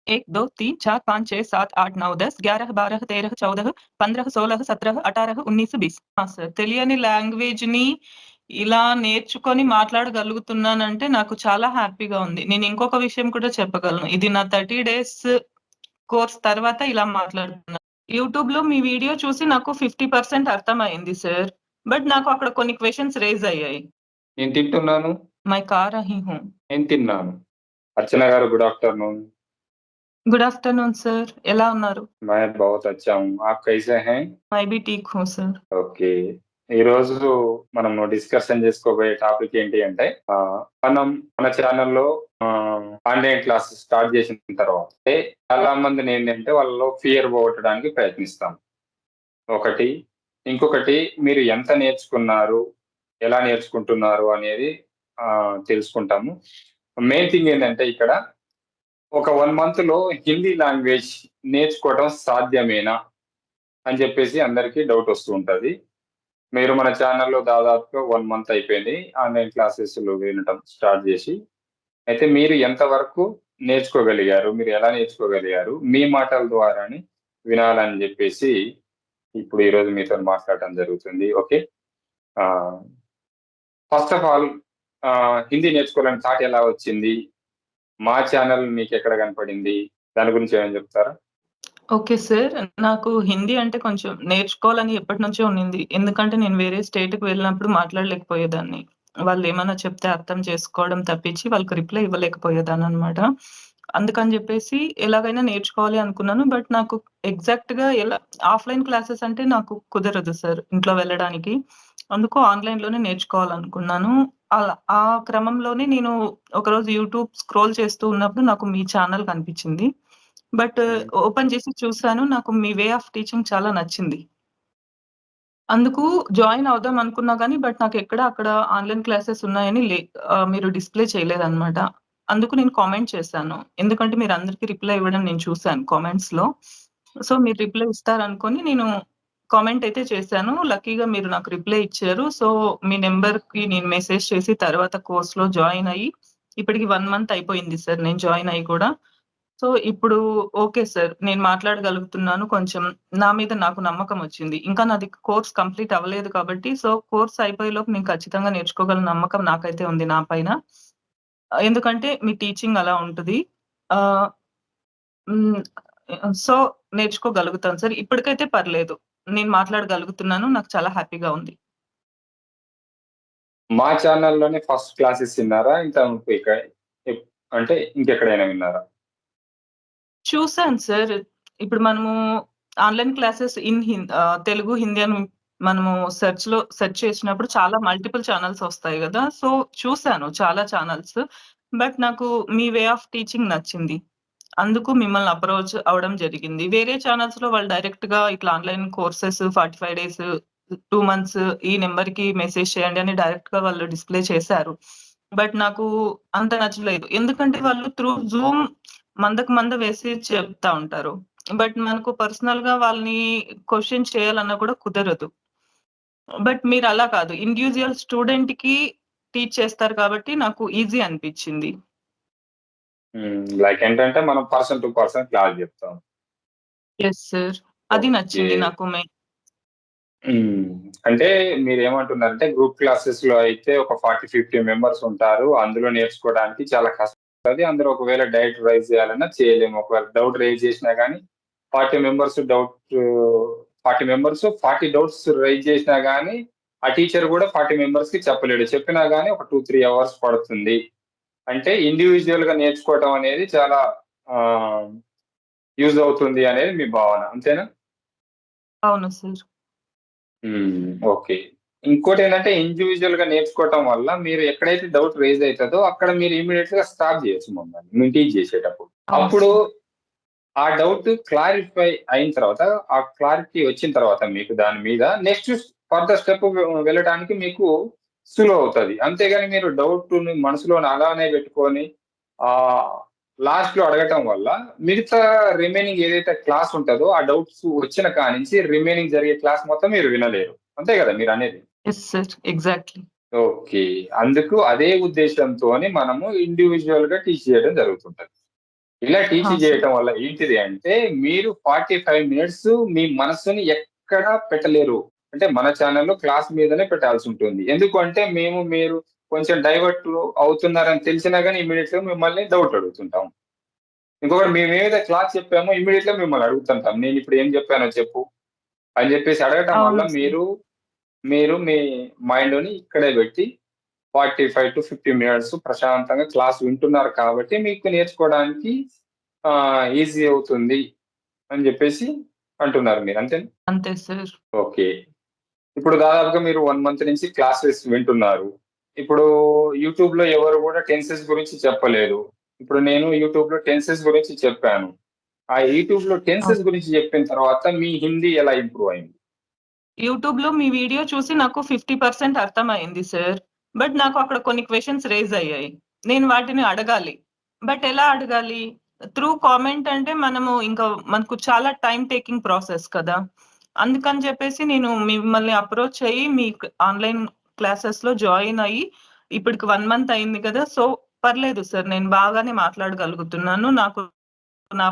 1, 2, 3, 4, 5, 6, 7, 8, 9, 10, 11, 12, 13, 14, 15, 16, 17, 18, 19, 20. Sir. తెలియని లాంగ్వేజ్‌ని ఇలా నేర్చుకొని మాట్లాడగలుగుతున్నానంటే నాకు చాలా హ్యాపీగా ఉంది. నేను ఇంకొక విషయం కూడా చెప్పగలను. ఇది నా 30 డేస్ కోర్స్ తర్వాత ఇలా మాట్లాడుతున్నా. యూట్యూబ్‌లో మీ వీడియో చూసి నాకు 50% అర్థమయింది సార్. బట్ నాకు అక్కడ కొన్ని క్వెషన్స్ రైజ్ అయ్యాయి. నేను తింటున్నాను. మై ఖా రహీ హూ. నేను తిన్నాను. అర్చన గారు good afternoon. Good afternoon sir. ఎలా ఉన్నారు? मैं बहुत अच्छा हूँ. आप कैसे हैं? మై బీ ఠీక్ హూ సార్. ఓకే. ఈరోజు మనము డిస్కషన్ చేసుకోబోయే టాపిక్ ఏంటి అంటే మనం మన ఛానల్‌లో ఆన్‌లైన్ క్లాసెస్ స్టార్ట్ చేసిన తర్వాత చాలా మందిని ఏంటంటే వాళ్ళలో ఫియర్ పోగొట్టడానికి ప్రయత్నిస్తాం. ఒకటి. ఇంకొకటి మీరు ఎంత నేర్చుకున్నారు? ఎలా నేర్చుకుంటున్నారు? అనేది తెలుసుకుంటాము. మెయిన్ థింగ్ ఏందంటే ఇక్కడ ఒక 1 మంత్‌లో హిందీ లాంగ్వేజ్ నేర్చుకోవడం సాధ్యమేనా? అని చెప్పేసి అందరికీ డౌట్ వస్తూ ఉంటది. మీరు మన ఛానల్‌లో దాదాపుగా 1 మంత్ అయిపోయింది. ఆన్‌లైన్ క్లాసెస్‌లు వినటం స్టార్ట్ చేసి. అయితే మీరు ఎంత వరకు నేర్చుకోగలిగారు? మీరు ఎలా నేర్చుకోగలిగారు? మీ మాటల ద్వారానే వినాలని చెప్పేసి ఇప్పుడు ఈరోజు మీతోని మాట్లాడటం జరుగుతుంది. ఓకే. ఆహ్, ఫస్ట్ ఆఫ్ ఆల్ హిందీ నేర్చుకోవాలని థాట్ ఎలా వచ్చింది? మా ఛానల్ మీకెక్కడ కనపడింది? దాని గురించి ఏమైనా చెప్తారా? Okay sir. నాకు హిందీ అంటే కొంచెం నేర్చుకోవాలని ఎప్పటినుంచో ఉండింది. ఎందుకంటే నేను వేరే స్టేట్‌కి వెళ్ళినప్పుడు మాట్లాడలేకపోయేదాన్ని. వాళ్ళేమన్నా చెప్తే అర్థం చేసుకోవడం తప్పించి వాళ్ళకి రిప్లై ఇవ్వలేకపోయేదాన్ననమాట. అందుకని జెప్పేసి ఎలాగైనా నేర్చుకోవాలి అనుకున్నాను. బట్ నాకు ఎగ్జాక్ట్‌గా ఎలా ఆఫ్‌లైన్ క్లాసెస్ అంటే నాకు కుదరదు సార్ ఇంట్లో వెళ్ళడానికి. అందుకు ఆన్‌లైన్‌లోనే నేర్చుకోవాలనుకున్నాను. ఆ క్రమంలోనే నేను ఒకరోజు యూట్యూబ్ స్క్రోల్ చేస్తూ ఉన్నప్పుడు నాకు మీ ఛానల్ కనిపించింది. బట్ ఓపెన్ చేసి చూసాను. నాకు మీ వే ఆఫ్ టీచింగ్ చాలా నచ్చింది. అందుకు జాయిన్ అవుదాం అనుకున్నా గానీ, బట్ నాకెక్కడ అక్కడ ఆన్‌లైన్ క్లాసెస్ ఉన్నాయని మీరు డిస్‌ప్లే చేయలేదన్నమాట. అందుకు నేను కామెంట్ చేశాను. ఎందుకంటే మీరందరికి రిప్లై ఇవ్వడం నేను చూసాను కామెంట్స్‌లో. సో, మీరు రిప్లై ఇస్తారనుకోని నేను కామెంట్ అయితే చేశాను. లక్కీగా మీరు నాకు రిప్లై ఇచ్చారు. సో, మీ నంబర్‌కి నేను మెసేజ్ చేసి తర్వాత కోర్స్‌లో జాయిన్ అయ్యి, ఇప్పటికి 1 మంత్ అయిపోయింది సార్ నేను జాయిన్ అయ్యి కూడా. సో, ఇప్పుడు ఓకే సార్. నేను మాట్లాడగలుగుతున్నాను. కొంచెం నా మీద నాకు నమ్మకమొచ్చింది. ఇంకా నాది కోర్స్ కంప్లీట్ అవ్వలేదు కాబట్టి, సో, కోర్స్ అయిపోయేలోపు నేను ఖచ్చితంగా నేర్చుకోగల నమ్మకం నాకైతే ఉంది నా పైన. ఎందుకంటే మీ టీచింగ్ అలా ఉంటది. ఆహ్, హ్మ్. సో, నేర్చుకోగలుగుతాను సార్. ఇప్పటికైతే పర్లేదు. నేను మాట్లాడగలుగుతున్నాను. నాకు చాలా హ్యాపీగా ఉంది. మా ఛానల్‌లోనే ఫస్ట్ క్లాసెస్ విన్నారా? ఇంతకు ఎప్ అంటే ఇంకెక్కడైనా విన్నారా? చూసాను సార్. ఇప్పుడు మనము ఆన్‌లైన్ క్లాసెస్ తెలుగు, హిందీ అని మనము సెర్చ్ చేసినప్పుడు చాలా మల్టిపుల్ ఛానెల్స్ వస్తాయి గదా! సో, చూసాను చాలా ఛానెల్స్. బట్ నాకు మీ వే ఆఫ్ టీచింగ్ నచ్చింది. అందుకు మిమ్మల్ని అప్రోచ్ అవ్వడం జరిగింది. వేరే ఛానెల్స్‌లో వాళ్ళు డైరెక్ట్‌గా ఇట్లా ఆన్‌లైన్ కోర్సెస్ 45 డేస్, 2 మంత్స్ ఈ నంబర్‌కి మెసేజ్ చేయండి అని డైరెక్ట్‌గా వాళ్ళు డిస్‌ప్లే చేశారు. బట్ నాకు అంత నచ్చలేదు. ఎందుకంటే వాళ్ళు త్రూ జూమ్ మందకు వేసి చెప్తా ఉంటారు. బట్ మనకు పర్సనల్‌గా వాళ్ళని క్వెషన్ చేయాలన్నా కూడా కుదరదు. బట్ మీరలా కాదు. ఇండివిడ్యువల్ స్టూడెంట్‌కి టీచ్ చేస్తారు కాబట్టి నాకు ఈజీ అనిపిచ్చింది. లైక్ ఏంటంటే మనం పర్సన్ టు పర్సన్ క్లాస్ చెప్తాం. Yes sir. అది ఓకే. నచ్చింది నాకు మెయిన్. హ్మ్. అంటే మీరేమంటున్నారంటే గ్రూప్ క్లాసెస్‌లో అయితే ఒక 40, 50 మెంబర్స్ ఉంటారు. అందులో నేర్చుకోవడానికి చాలా కష్టమవుతది. అందులో ఒకవేళ డౌట్ రైజ్ చేయాలన్నా చేయలేము. ఒకవేళ డౌట్ రైజ్ చేసినా గానీ 40 మెంబర్స్ 40 మెంబర్స్ 40 డౌట్స్ రైజ్ చేసినా గానీ, ఆ టీచర్ గూడా 40 మెంబర్స్‌కి చెప్పలేడు. చెప్పినా గానీ ఒక 2, 3 అవర్స్ పడుతుంది. అంటే ఇండివిడ్యుయల్‌గా నేర్చుకోవటం అనేది చాలా ఆహ్, యూజ్ అవుతుంది అనేది మీ భావన. అంతేనా? అవును సార్. ఓకే. ఇంకోటేంటంటే ఇండివిడ్యుయల్‌గా నేర్చుకోవటం వల్ల మీరు ఎక్కడైతే డౌట్ రైజ్ అయితదో అక్కడ మీరు ఇమ్మీడియేట్‌గా స్టాప్ చేయొచ్చు మమ్మల్ని. మీరు టీచ్ చేసేటప్పుడు. అవును అప్పుడు సార్. ఆ డౌట్ క్లారిఫై అయిన తర్వాత, ఆ క్లారిటీ వచ్చిన తర్వాత మీకు దాని మీద నెక్స్ట్ ఫర్దర్ స్టెప్ వెళ్ళటానికి మీకు సులువవుతది. అంతేగాని మీరు డౌట్‌ని మనసులోని అలానే పెట్టుకొని ఆహ్, లాస్ట్‌లో అడగటం వల్ల మిగతా రిమైనింగ్ ఏదైతే క్లాస్ ఉంటదో, ఆ డౌట్స్ వచ్చిన కానించి రిమైనింగ్ జరిగే క్లాస్ మొత్తం మీరు వినలేరు. అంతే గదా మీరనేది? Yes sir. ఎగ్జాక్ట్‌లీ. ఓకే. అందుకు అదే ఉద్దేశ్యంతోని మనము ఇండివిడ్యుయల్‌గా టీచ్ చేయడం జరుగుతుంటది. ఇలా టీచ్ సార్. చేయటం వల్ల ఏంటిది అంటే మీరు 45 మినిట్స్ మీ మనసుని ఎక్కడా పెట్టలేరు. అంటే మన ఛానెల్‌లో క్లాస్ మీదనే పెట్టాల్సి ఉంటుంది. ఎందుకు అంటే మీరు కొంచెం డైవర్ట్ అవుతున్నారని తెలిసినా గాని ఇమ్మీడియేట్‌గా మిమ్మల్ని డౌట్ అడుగుతుంటాం. ఇంకొకటి మేమేదైతే క్లాస్ చెప్పామో ఇమ్మీడియేట్‌గా మిమ్మల్ని అడుగుతుంటాం. నేనిప్పుడు ఏం చెప్పానో చెప్పు అని చెప్పేసి అడగటం వల్ల అవును సార్. మీరు మీ మైండ్‌ని ఇక్కడే పెట్టి 45-50 మినిట్స్ ప్రశాంతంగా క్లాస్ వింటున్నారు కాబట్టి మీకు నేర్చుకోవడానికి ఈజీ అవుతుంది అని జెప్పేసి అంటున్నారు మీరు. అంతేనా? అంతే సార్. ఓకే. ఇప్పుడు దాదాపుగా మీరు 1 మంత్ నుంచి క్లాసెస్ వింటున్నారు. ఇప్పుడు యూట్యూబ్‌లో ఎవరు గూడా టెన్సెస్ గురించి చెప్పలేదు. ఇప్పుడు నేను యూట్యూబ్‌లో టెన్సెస్ గురించి చెప్పాను. ఆ యూట్యూబ్‌లో టెన్సెస్ అవును. గురించి చెప్పిన తర్వాత మీ హిందీ ఎలా ఇంప్రూవ్ అయింది? యూట్యూబ్‌లో మీ వీడియో చూసి నాకు 50% అర్థమయింది సార్. బట్ నాకు అక్కడ కొన్ని క్వెషన్స్ రైజ్ అయ్యాయి. నేను వాటిని అడగాలి. బట్ ఎలా అడగాలి? త్రూ కామెంట్ అంటే మనకు చాలా టైమ్ టేకింగ్ ప్రాసెస్ కదా! అందుకని చెప్పేసి నేను మిమ్మల్ని అప్రోచ్ అయ్యి మీ ఆన్‌లైన్ క్లాసెస్‌లో జాయిన్ అయ్యి ఇప్పటికి 1 మంత్ అయింది కదా! సో, పర్లేదు సార్. నేను బాగానే మాట్లాడగలుగుతున్నాను. నాకు నా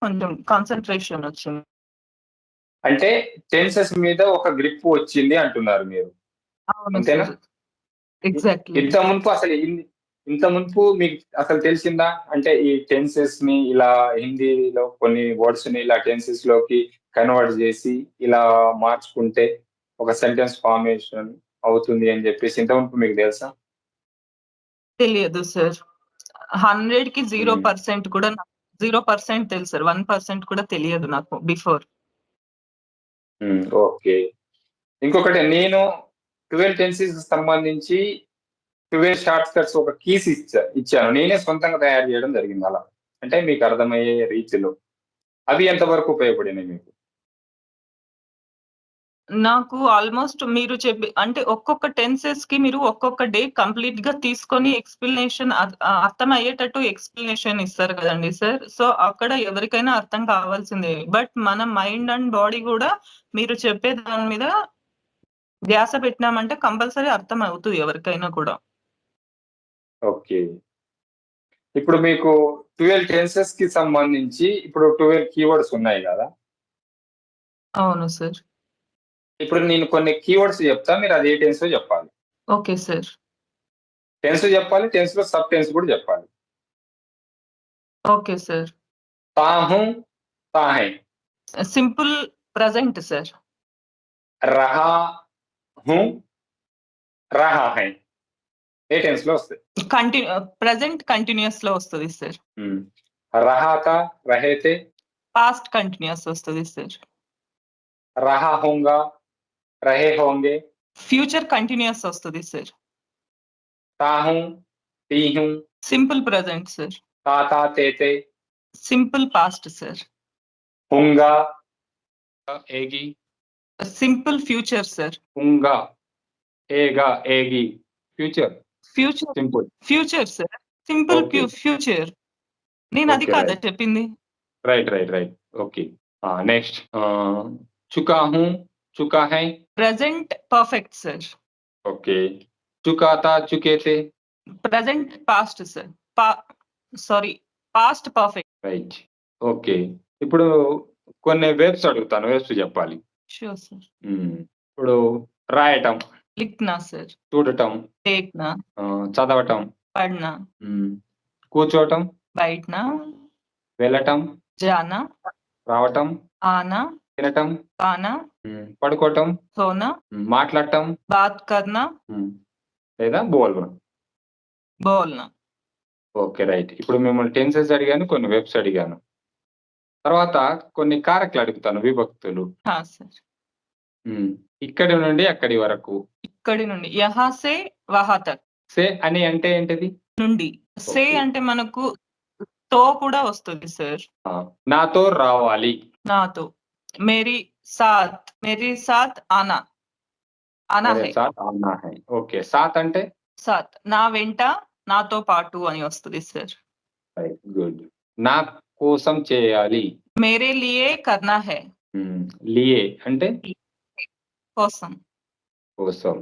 కొంచెం కాన్సంట్రేషన్ వచ్చింది. అంటే టెన్సెస్ మీద ఒక గ్రిప్ వచ్చింది అంటున్నారు మీరు. అవును అంతేనా? సార్. ఇ ఎగ్జాక్ట్‌లీ. ఇంత మునుపు అసలు ఇంత మునుపు మీకు అసలు తెలిసిందా? అంటే ఈ టెన్సెస్‌ని ఇలా హిందీలో కొన్ని వర్డ్స్‌ని ఇలా టెన్సెస్‌లోకి కన్వర్ట్ జేసి ఇలా మార్చుకుంటే ఒక సెంటెన్స్ ఫార్మేషన్ అవుతుంది అని జెప్పేసి ఇంత మునుపు మీకు తెలుసా? తెలియదు సార్. 100కి హ్మ్. 0% కూడా 0% తెలుసు సార్. 1% కూడా తెలియదు నాకు బిఫోర్. హ్మ్. ఓకే. ఇంకొకటి నేను 12 టెన్సెస్‌కి సంబంధించి 12 షార్ట్ కట్స్ ఒక కీస్ ఇచ్చాను. నేనే సొంతంగా తయారు జేయడం జరిగింది అలా. అంటే మీకు అర్థమయ్యే రీతిలో. అవి ఎంత వరకు ఉపయోగపడినాయి మీకు? నాకు ఆల్‌మోస్ట్ మీరు అంటే ఒక్కొక్క టెన్సెస్‌కి మీరు ఒక్కొక్క డే కంప్లీట్‌గా తీసుకొని అర్థమయ్యేటట్టు ఎక్స్‌ప్లనేషన్ ఇస్తారు కదండీ సార్. సో, అక్కడ ఎవరికైనా అర్థం కావాల్సిందే. బట్ మన మైండ్ అండ్ బాడీ గూడా మీరు చెప్పే దాని మీద ధ్యాస పెట్టినామంటే కంపల్సరీ అర్థం అవుతది ఎవరికైనా కూడా. ఓకే. ఇప్పుడు మీకు 12 టెన్సెస్‌కి సంబంధించి ఇప్పుడు 12 కీవర్డ్స్ ఉన్నాయి గదా! అవును సార్. ఇప్పుడు నేను కొన్ని కీవర్డ్స్ జెప్తా. మీరు అది ఏ టెన్సో జెప్పాలి. Okay sir. టెన్స్ జెప్పాలి. టెన్స్‌లో సబ్ టెన్స్ గూడా జెప్పాలి. Okay sir. తా హూ, తా హై. Simple present sir. రహా హూ, రహా హై. ఏ టెన్స్‌లో వస్తాయి. ప్రెజెంట్ కంటిన్యూయస్‌లో వస్తది సార్. హ్మ్. రహా తా, రహే తే, పాస్ట్ కంటిన్యూయస్ వస్తది సార్. రహా హూంగా, రహే హోంగే, ఫ్యూచర్ కంటిన్యూయస్ వస్తది సార్. తా హూ, టీ హూ, సింపుల్ ప్రెజెంట్ సార్. తా తా, తే తే, సింపుల్ పాస్ట్ సార్. హూంగా, ఏగి, సింపుల్ ఫ్యూచర్ సార్. హూంగా, ఏగా, ఏగి. Future future simple. Future sir. Simple okay. Future. నేనది ఓకే. కాదా రైట్. చెప్పింది? రైట్. ఓకే. నెక్స్ట్ చుకా హూ, చుకా హై. Present perfect sir. ఓకే. చుకా తా, చుకే తే. Present past sir. పా sorry past perfect. Right. Okay. ఇప్పుడు కొన్ని వెర్బ్స్ అడుగుతాను. వెర్బ్స్ జెప్పాలి. Sure sir. హ్మ్. ఇప్పుడు రాయటం, లిఖ్నా సార్. చూడటం, देखना, చదవటం, पढ़ना, హ్మ్. కూర్చోవటం, बैठना, వెళ్ళటం, जाना, రావటం, आना, తినటం, खाना, పడుకోవటం, सोना, మాట్లాడటం, बात करना, హ్మ్. లేదా బోలడం. बोलना। ఓకే. రైట్. ఇప్పుడు మిమ్మల్ని టెన్సెస్ అడిగాను. కొన్ని వెర్బ్స్ అడిగాను. తర్వాత కొన్ని కారకులు అడుగుతాను విభక్తులు. हाँ सर। హ్మ్. ఇక్కడి నుండి అక్కడి వరకు. ఇక్కడి నుండి యహా సే వహా తక్. సే అని అంటే ఏంటిది? నుండి. Say okay. అంటే మనకు తో కూడా వస్తది సార్. ఆ! నాతో రావాలి. నాతో. మేరీ మేరీ సాత్ ఆనా. ఆనా మేరే హై. సాత్ ఆనా హై. ఓకే. సాత్ అంటే? సాత్ నా వెంట, నాతో పాటు అని వస్తది సార్. రైట్. గుడ్. నా కోసం చేయాలి. మేరే లియే కర్నా హై. హ్మ్. లియే అంటే? కోసం. కోసం.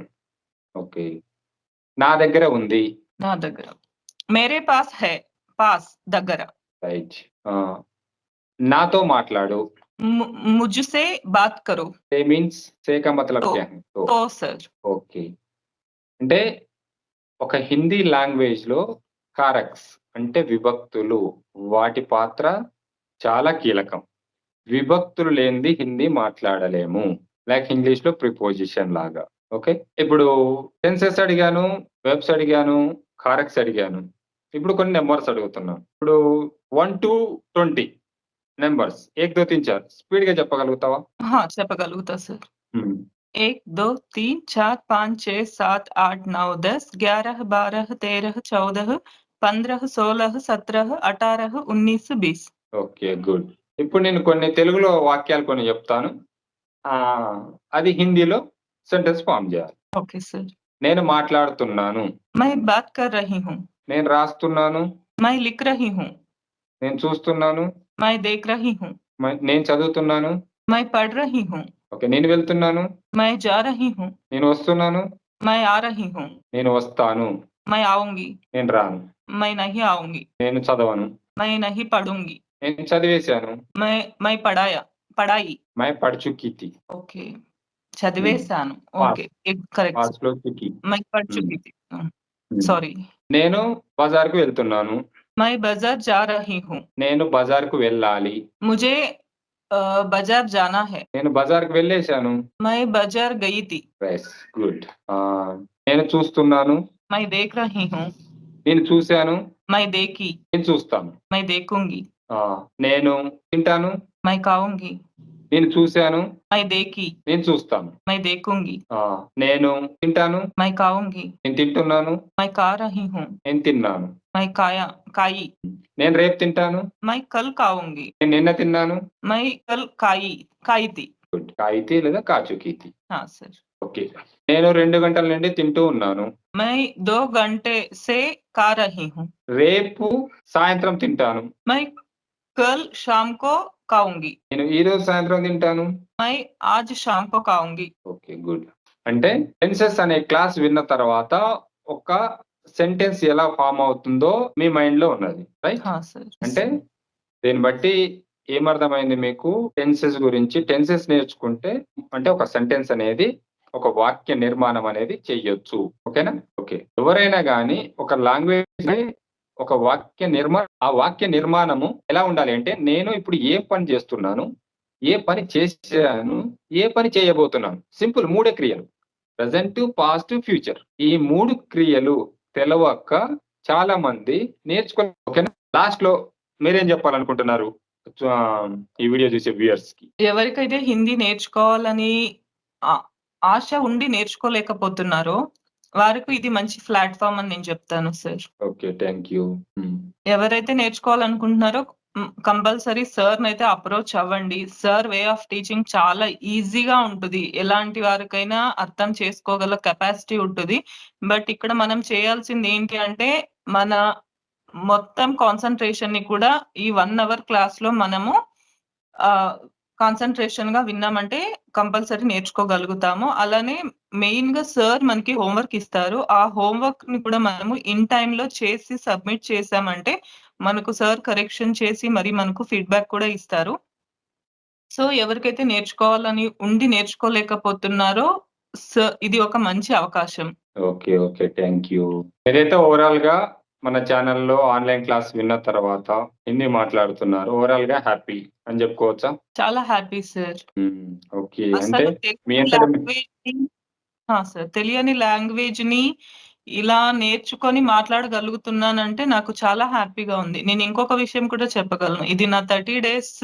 ఓకే. నా దగ్గర ఉంది. నా దగ్గర. మేరే పాస్ హై. పాస్ దగ్గర. రైట్. నాతో మాట్లాడు. मु मुझसे बात करो. సే మీన్స్ సే కా మతలబ్ तो క్యా హై? తో. तो सर. ఓకే. అంటే ఒక హిందీ లాంగ్వేజ్‌లో కారక్స్ అంటే విభక్తులు వాటి పాత్ర చాలా కీలకం. విభక్తులు లేనిది హిందీ మాట్లాడలేము. లైక్ ఇంగ్లీష్‌లో ప్రిపోజిషన్ లాగా. ఓకే. ఇప్పుడు టెన్సెస్ అడిగాను, వెర్బ్స్ అడిగాను, కారక్స్ అడిగాను. ఇప్పుడు కొన్ని నంబర్స్ అడుగుతున్నాను. ఇప్పుడు 1-20 నంబర్స్ 1, 2, 3, 4 స్పీడ్‌గా చెప్పగలుగుతావా? हाँ, చెప్పగలుగుతా సార్. హ్మ్. 1, 2, 3, 4, 5, 6, 7, 8, 9, 10, 11, 12, 13, 14, 15, 16, 17, 18, 19, 20. ఓకే. గుడ్. ఇప్పుడు నేను కొన్ని తెలుగులో వాక్యాలు కొన్ని చెప్తాను. అది హిందీలో సెంటెన్స్ ఫార్మ్ చేయాలి. Okay sir. నేను మాట్లాడుతున్నాను. मैं बात कर रही हूँ. నేను రాస్తున్నాను. मैं लिख रही हूँ. నేను చూస్తున్నాను. मैं देख रही हूँ. నేను చదువుతున్నాను. मैं पढ़ रही हूँ. ఓకే. నేను వెళ్తున్నాను. मैं जा रही हूँ. నేను వస్తున్నాను. मैं आ रही हूँ. నేను వస్తాను. मैं आऊँगी. నేను రాను. मैं नहीं आऊँगी. నేను చదవను. मैं नहीं पढ़ूँगी. నేను చదివేశాను. मैं पढ़ाई. मैं पढ़ चुकी थी. ఓకే. హ్మ్. చదివేశాను. ఓకే. పాస్ట్. కరెక్ట్. పాస్ట్‌లో చుకి. मैं पढ़ హ్మ్. चुकी थी. హ్మ్. సారీ. నేను బజార్‌కి వెళ్తున్నాను. मैं बाज़ार जा रही हूँ. నేను బజార్‌కు వెళ్ళాలి. मुझे बाज़ार जाना है. నేను బజార్‌కి వెళ్ళేశాను. मैं बाज़ार गई थी. యెస్. గుడ్. నేను చూస్తున్నాను. मैं देख रही हूँ. నేను చూసాను. मैं देखी. నేను చూస్తాను. मैं देखूँगी. నేను తింటాను. मैं खाऊँगी. నేను చూసాను. मैं देखी. నేను చూస్తాను. मैं देखूँगी. నేను తింటాను. मैं खाऊँगी. నేను తింటున్నాను. मैं खा रही हूँ. నేను తిన్నాను. मैं खाई. నేను రేపు తింటాను. मैं कल खाऊँगी. నేను నిన్న తిన్నాను. मैं कल खाई थी. గుడ్. కాయితీ లేదా కాచుకీతి. हाँ सर. ఓకే. నేను 2 గంటల నుండి తింటూ ఉన్నాను. मैं 2 घंटे से खा रही हूँ. రేపు సాయంత్రం తింటాను. मैं कल शाम को खाऊँगी. నేను ఈరోజు సాయంత్రం తింటాను. मैं आज शाम को खाऊँगी. ఓకే. గుడ్. అంటే టెన్సెస్ అనే క్లాస్ విన్న తర్వాత ఒక సెంటెన్స్ ఎలా ఫార్మ్ అవుతుందో మీ మైండ్‌లో ఉన్నది. రైట్? हाँ सर. అంటే దీన్ని బట్టి ఏమర్థమైంది మీకు? టెన్సెస్ గురించి. టెన్సెస్ నేర్చుకుంటే అంటే ఒక సెంటెన్స్ అనేది ఒక వాక్య నిర్మాణం అనేది చెయ్యొచ్చు. ఓకేనా? ఓకే. ఎవరైనా గాని ఒక లాంగ్వేజ్‌ని ఒక ఆ వాక్య నిర్మాణము ఎలా ఉండాలి అంటే నేను ఇప్పుడు ఏ పని చేస్తున్నాను? ఏ పని చేశాను? ఏ పని చేయబోతున్నాను? సింపుల్ 3 క్రియలు. Present, past, future. ఈ 3 క్రియలు తెలవక చాలా మంది ఓకేనా? లాస్ట్‌లో మీరేం చెప్పాలనుకుంటున్నారు? ఈ వీడియో చూసే వ్యూయర్స్‌కి. ఎవరికైతే హిందీ నేర్చుకోవాలని ఆశ ఉండి నేర్చుకోలేకపోతున్నారో వారికి ఇది మంచి ప్లాట్‌ఫార్మ్ అని నేను చెప్తాను సార్. ఓకే. Thank you. ఎవరైతే నేర్చుకోవాలనుకుంటున్నారో కంపల్సరీ సార్‌నైతే అప్రోచ్ అవ్వండి. సార్ వే ఆఫ్ టీచింగ్ చాలా ఈజీగా ఉంటది. ఎలాంటి వారికైనా అర్థం చేసుకోగల కెపాసిటీ ఉంటది. బట్ ఇక్కడ మనం చేయాల్సింది ఏంటి అంటే మన మొత్తం కాన్సంట్రేషన్‌ని కూడా ఈ 1 అవర్ క్లాస్‌లో మనము కాన్సంట్రేషన్‌గా విన్నామంటే కంపల్సరీ నేర్చుకోగలుగుతాము. అలానే మెయిన్‌గా సార్ మనకి హోంవర్క్ ఇస్తారు. ఆ హోంవర్క్‌ని కూడా మనము ఇన్ టైమ్‌లో చేసి సబ్మిట్ చేశామంటే మనకు సార్ కరెక్షన్ చేసి మరి మనకు ఫీడ్‌బ్యాక్ కూడా ఇస్తారు. సో, ఎవరికైతే నేర్చుకోవాలని ఉండి నేర్చుకోలేకపోతున్నారో ఇది ఒక మంచి అవకాశం. ఓకే. ఓకే. Thank you. మీరైతే ఓవరాల్‌గా మన ఛానెల్‌లో ఆన్‌లైన్ క్లాస్ విన్న తర్వాత హిందీ మాట్లాడుతున్నారు. ఓవరాల్‌గా హ్యాపీ అని చెప్పుకోవచ్చా? చాలా హ్యాపీ సార్. ఓకే. అంటే అసలు మీ తెలియని అంతట లాంగ్వేజ్‌ని సార్. తెలియని లాంగ్వేజ్‌ని ఇలా నేర్చుకొని మాట్లాడగలుగుతున్నానంటే నాకు చాలా హ్యాపీగా ఉంది. నేను ఇంకొక విషయం కూడా చెప్పగలను. ఇది నా 30 డేస్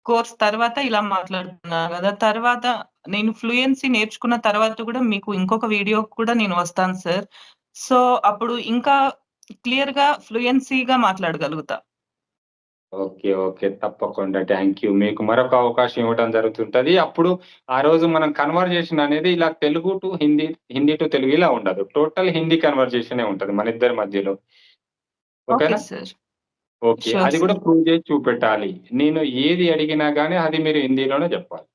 కోర్స్ తర్వాత ఇలా మాట్లాడుతున్నాను గదా! తర్వాత నేను ఫ్లూయెన్సీ నేర్చుకున్న తర్వాత కూడా మీకు ఇంకొక వీడియో కూడా నేను వస్తాను సార్. సో, అప్పుడు ఇంకా క్లియర్‌గా ఫ్లూయెన్సీగా మాట్లాడగలుగుతా. ఓకే. ఓకే. తప్పకుండా. Thank you. మీకు మరొక అవకాశం ఇవ్వటం జరుగుతుంటది. అప్పుడు ఆ రోజు మనం కన్వర్జేషన్ అనేది ఇలా తెలుగు టు హిందీ, హిందీ టు తెలుగు ఇలా ఉండదు. టోటల్ హిందీ కన్వర్జేషనే ఉంటది మన ఇద్దరి మధ్యలో. ఓకే ఓకేనా? సార్. ఓకే. ష్యూర్ అది సార్. కూడా ప్రూవ్ చేసి చూపెట్టాలి. నేను ఏది అడిగినా గాని అది మీరు హిందీలోనే జెప్పాలి.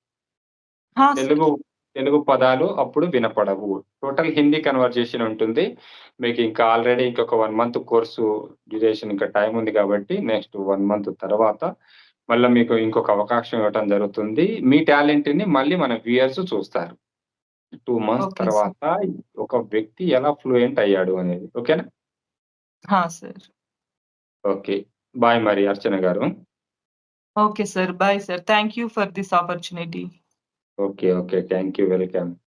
సార్. తెలుగు తెలుగు పదాలు అప్పుడు వినపడవు. టోటల్ హిందీ కన్వర్జేషన్ ఉంటుంది. మీకు ఇంకా ఆల్రెడీ ఇంకొక 1 మంత్ కోర్సు డ్యూరేషన్ ఇంకా టైం ఉంది కాబట్టి నెక్స్ట్ 1 మంత్ తర్వాత మళ్ళా మీకు ఇంకొక అవకాశం ఇవ్వటం జరుగుతుంది. మీ టాలెంట్‌ని మళ్ళీ మన వ్యూయర్స్ చూస్తారు. 2 మంత్స్ ఓకే సార్. తర్వాత ఒక వ్యక్తి ఎలా ఫ్లూయెంట్ అయ్యాడు అనేది. ఓకేనా? సార్. ఓకే. బాయ్ మరి అర్చన గారు. Okay sir. Bye sir. Thank you for this opportunity. Okay. Okay. Thank you. Welcome.